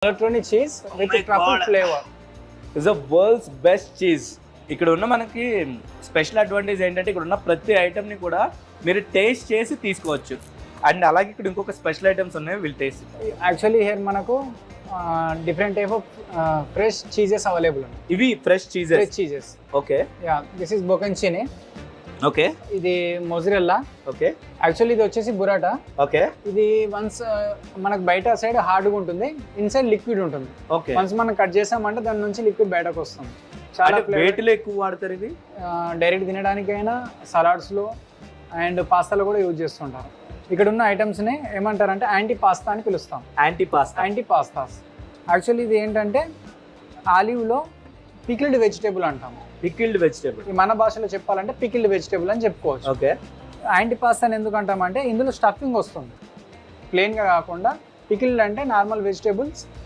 Electronic cheese with truffle flavor. Is the world's best cheese. ఇక్కడ ఉన్న మనకి special advantage ఏంటంటే ఇక్కడ ఉన్న ప్రతి ఐటమ్ని కూడా మీరు టేస్ట్ చేసి తీసుకోవచ్చు. అండ్ అలాగే ఇక్కడ ఇంకొక స్పెషల్ ఐటమ్స్ ఉన్నాయి, విల్ టేస్ట్. Actually here మనకు different type of fresh cheeses available ఉన్నాయి. ఇవి fresh cheeses. Fresh cheeses. Okay Yeah, this is bocconcini. Okay ఇది మొజరెల్లా. ఓకే యాక్చువల్లీ ఇది వచ్చేసి బురాటా. ఓకే ఇది వన్స్ మనకు బయట సైడ్ హార్డ్గా ఉంటుంది, ఇన్సైడ్ లిక్విడ్ ఉంటుంది. ఓకే వన్స్ మనం కట్ చేసామంటే దాని నుంచి లిక్విడ్ బయటకు వస్తుంది. చాలా వేటిలో ఎక్కువ వాడతారు ఇది? డైరెక్ట్ తినడానికైనా, సలాడ్స్లో అండ్ పాస్తాలో కూడా యూజ్ చేస్తుంటారు. ఇక్కడ ఉన్న ఐటమ్స్ని ఏమంటారంటే యాంటీ పాస్తా అని పిలుస్తాం. Anti pastas. యాక్చువల్లీ ఇది ఏంటంటే ఆలివ్లో పికిల్డ్ వెజిటేబుల్ అంటాము. Pickled vegetable. మన భాషలో చెప్పాలంటే పికిల్డ్ వెజిటేబుల్ అని చెప్పుకోవచ్చు. ఓకే. యాంటీ పాస్తా అని ఎందుకు అంటామంటే ఇందులో స్టఫింగ్ వస్తుంది, ప్లెయిన్గా కాకుండా. పికిల్డ్ అంటే నార్మల్ వెజిటేబుల్స్